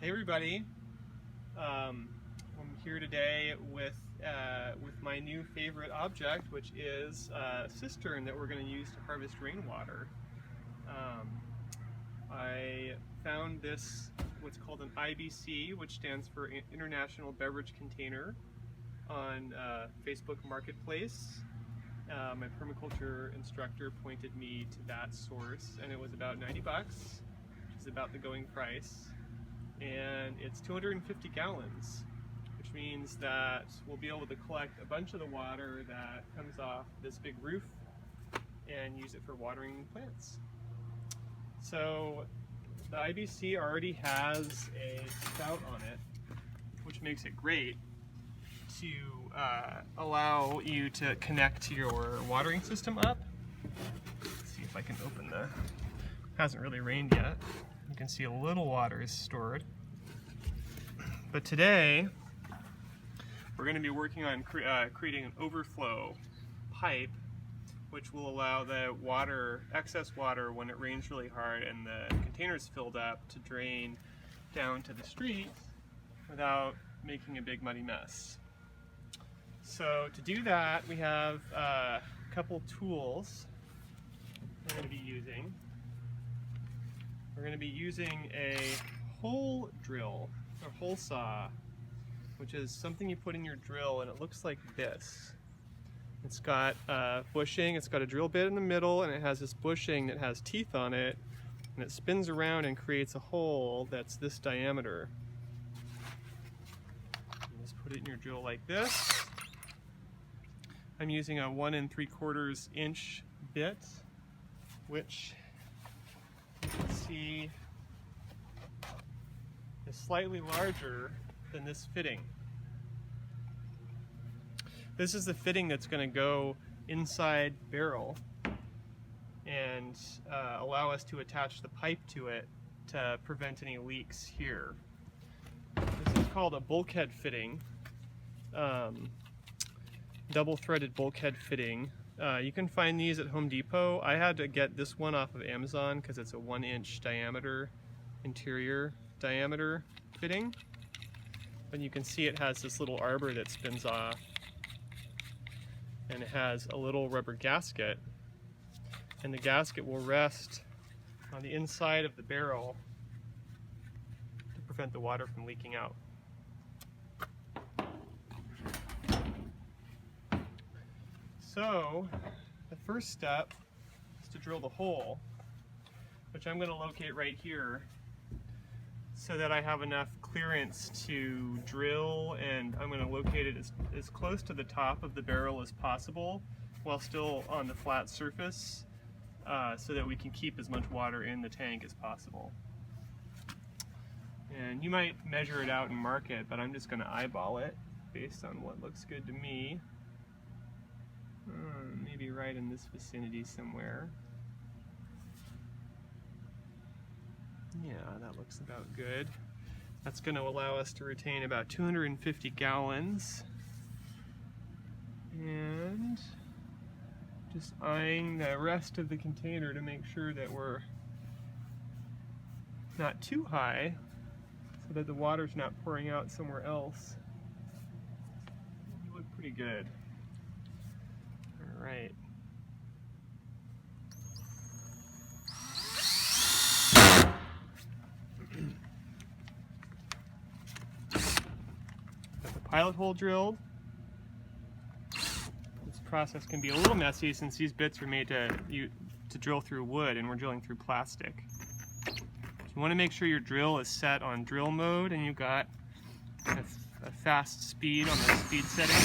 Hey everybody, I'm here today with my new favorite object, which is a cistern that we're going to use to harvest rainwater. I found this, what's called an IBC, which stands for International Beverage Container, on Facebook Marketplace. My permaculture instructor pointed me to that source, and it was about 90 bucks, which is about the going price. And it's 250 gallons, which means that we'll be able to collect a bunch of the water that comes off this big roof and use it for watering plants. So the IBC already has a spout on it, which makes it great to allow you to connect your watering system up. Let's see if I can open the, hasn't really rained yet. You can see a little water is stored. But today, we're going to be working on creating an overflow pipe, which will allow the water, excess water, when it rains really hard and the container's filled up, to drain down to the street without making a big muddy mess. So to do that, we have a couple tools we're going to be using. We're going to be using a hole drill, or hole saw, which is something you put in your drill, and it looks like this. It's got bushing, it's got a drill bit in the middle, and it has this bushing that has teeth on it, and it spins around and creates a hole that's this diameter. You just put it in your drill like this. I'm using a 1 3/4 inch bit, which you can see is slightly larger than this fitting. This is the fitting that's going to go inside the barrel and allow us to attach the pipe to it to prevent any leaks here. This is called a bulkhead fitting, double-threaded bulkhead fitting. You can find these at Home Depot. I had to get this one off of Amazon because it's a 1 inch diameter, interior diameter fitting. And you can see it has this little arbor that spins off, and it has a little rubber gasket, and the gasket will rest on the inside of the barrel to prevent the water from leaking out. So the first step is to drill the hole, which I'm going to locate right here so that I have enough clearance to drill, and I'm going to locate it as close to the top of the barrel as possible while still on the flat surface, so that we can keep as much water in the tank as possible. And you might measure it out and mark it, but I'm just going to eyeball it based on what looks good to me. Maybe right in this vicinity somewhere. Yeah, that looks about good. That's going to allow us to retain about 250 gallons. And just eyeing the rest of the container to make sure that we're not too high so that the water's not pouring out somewhere else. You look pretty good. All right. Got the pilot hole drilled. This process can be a little messy since these bits are made to drill through wood, and we're drilling through plastic. So you want to make sure your drill is set on drill mode and you've got a fast speed on the speed setting.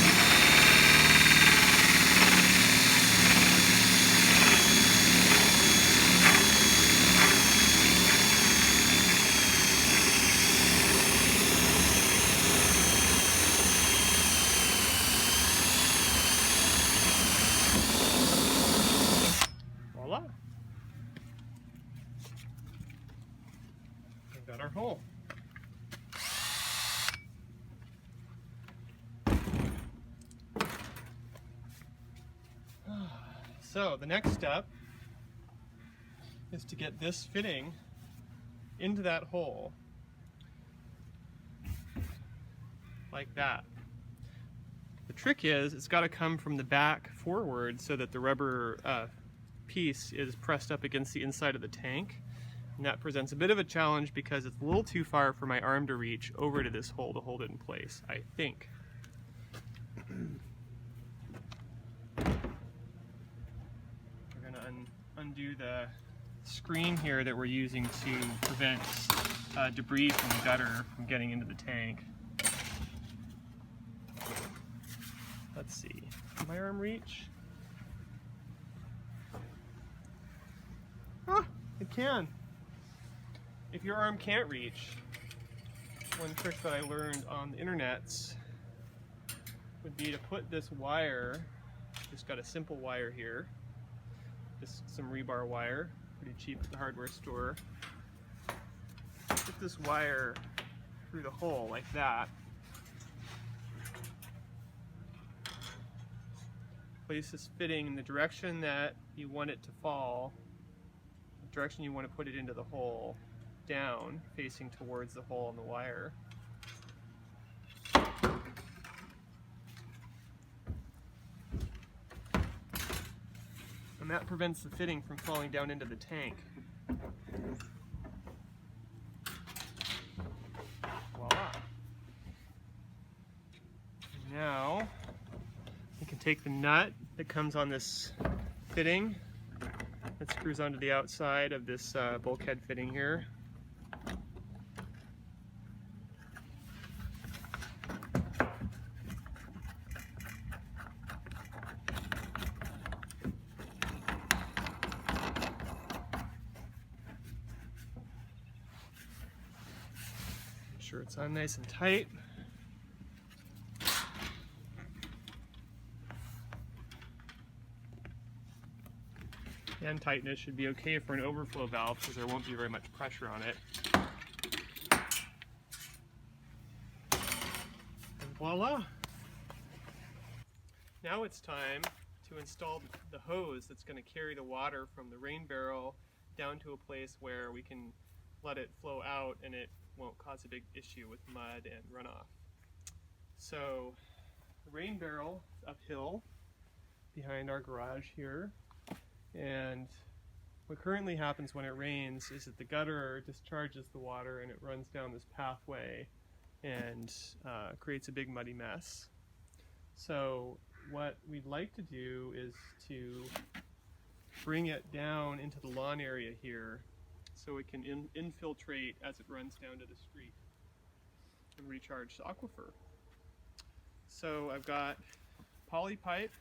Voila! We've got our hole. So the next step is to get this fitting into that hole like that. The trick is it's got to come from the back forward so that the rubber piece is pressed up against the inside of the tank. And that presents a bit of a challenge because it's a little too far for my arm to reach over to this hole to hold it in place, I think. We're going to undo the screen here that we're using to prevent debris from the gutter from getting into the tank. Let's see, can my arm reach? Ah, it can. If your arm can't reach, one trick that I learned on the internets would be to put this wire, just got a simple wire here, just some rebar wire, pretty cheap at the hardware store. Put this wire through the hole like that. Place this fitting in the direction that you want it to fall, the direction you want to put it into the hole, down, facing towards the hole in the wire. And that prevents the fitting from falling down into the tank. Voila. Now, you can take the nut that comes on this fitting that screws onto the outside of this bulkhead fitting here. Make sure it's on nice and tight. And tightness should be okay for an overflow valve because there won't be very much pressure on it. And voila! Now it's time to install the hose that's going to carry the water from the rain barrel down to a place where we can let it flow out and it won't cause a big issue with mud and runoff. So the rain barrel is uphill behind our garage here. And what currently happens when it rains is that the gutter discharges the water and it runs down this pathway and creates a big muddy mess. So what we'd like to do is to bring it down into the lawn area here so it can infiltrate as it runs down to the street and recharge the aquifer. So I've got poly pipe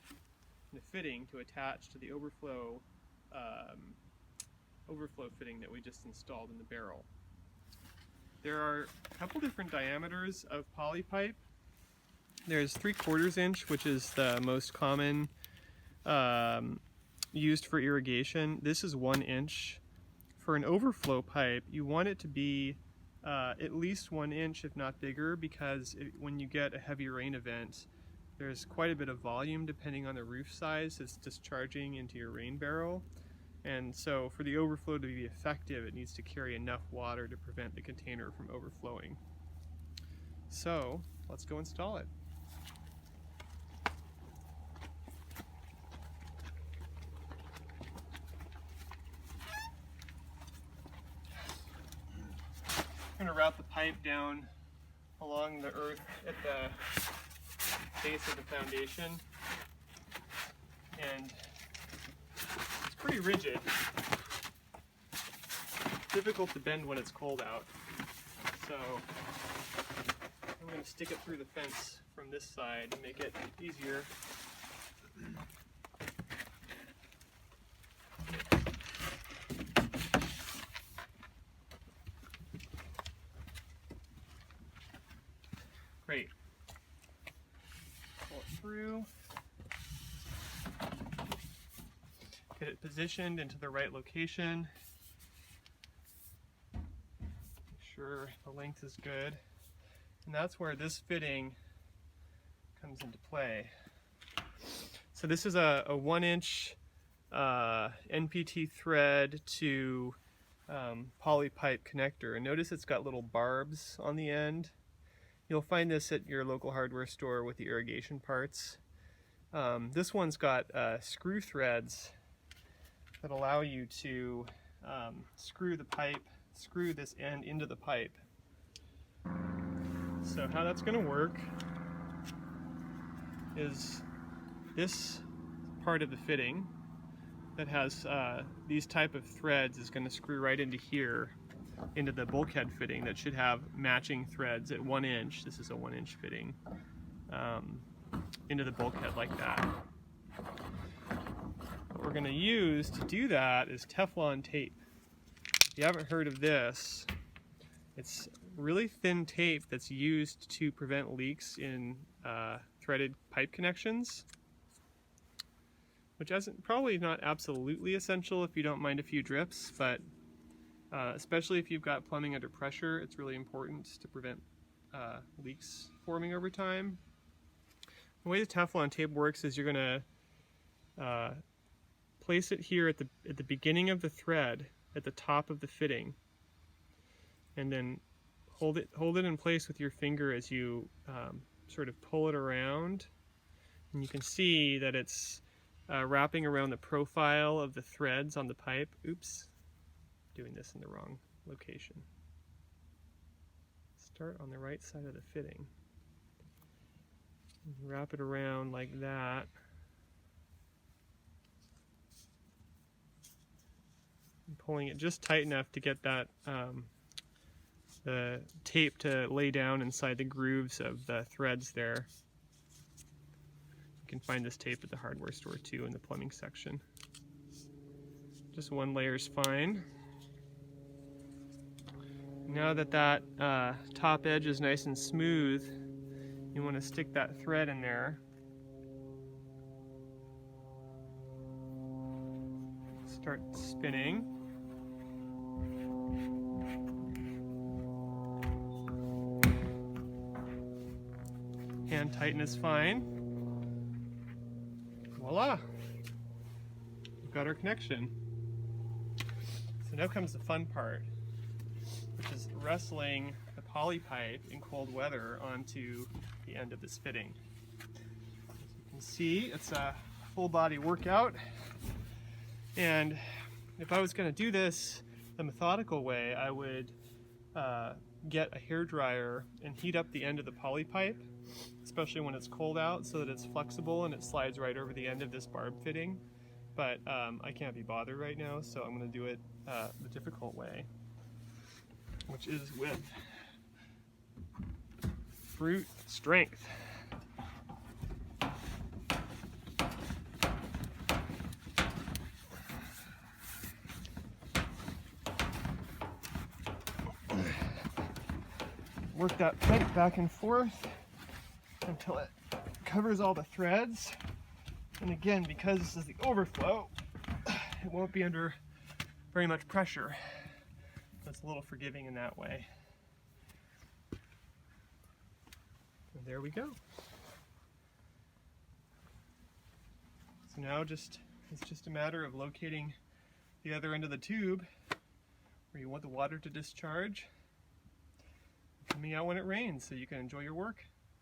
and a fitting to attach to the overflow fitting that we just installed in the barrel. There are a couple different diameters of poly pipe. There's 3/4 inch, which is the most common used for irrigation. This is 1 inch. For an overflow pipe, you want it to be at least 1 inch, if not bigger, because when you get a heavy rain event, there's quite a bit of volume depending on the roof size that's discharging into your rain barrel. And so for the overflow to be effective, it needs to carry enough water to prevent the container from overflowing. So let's go install it. I'm going to route the pipe down along the earth at the base of the foundation, and it's pretty rigid. Difficult to bend when it's cold out. So I'm going to stick it through the fence from this side to make it easier. Great. Pull it through. Get it positioned into the right location. Make sure the length is good. And that's where this fitting comes into play. So this is a 1 inch NPT thread to poly pipe connector. And notice it's got little barbs on the end. You'll find this at your local hardware store with the irrigation parts. This one's got screw threads that allow you to screw this end into the pipe. So how that's going to work is this part of the fitting that has these type of threads is going to screw right into here, into the bulkhead fitting that should have matching threads at 1 inch. This is a 1 inch fitting, into the bulkhead like that. What we're going to use to do that is Teflon tape. If you haven't heard of this, it's really thin tape that's used to prevent leaks in threaded pipe connections, which isn't probably not absolutely essential if you don't mind a few drips, but especially if you've got plumbing under pressure, it's really important to prevent leaks forming over time. The way the Teflon tape works is you're going to place it here at the beginning of the thread at the top of the fitting, and then hold it in place with your finger as you sort of pull it around, and you can see that it's wrapping around the profile of the threads on the pipe. Oops, doing this in the wrong location. Start on the right side of the fitting. Wrap it around like that. And pulling it just tight enough to get that the tape to lay down inside the grooves of the threads there. You can find this tape at the hardware store too in the plumbing section. Just one layer is fine. Now that that top edge is nice and smooth, you want to stick that thread in there. Start spinning. Hand tighten is fine. Voila! We've got our connection. So now comes the fun part, which is wrestling the poly pipe in cold weather onto the end of this fitting. As you can see, it's a full body workout, and if I was going to do this the methodical way, I would get a hairdryer and heat up the end of the poly pipe, especially when it's cold out, so that it's flexible and it slides right over the end of this barb fitting. But I can't be bothered right now, so I'm going to do it the difficult way, which is with brute strength. Work that pipe back and forth until it covers all the threads. And again, because this is the overflow, it won't be under very much pressure. It's a little forgiving in that way. And there we go. So now it's just a matter of locating the other end of the tube where you want the water to discharge, coming out when it rains so you can enjoy your work.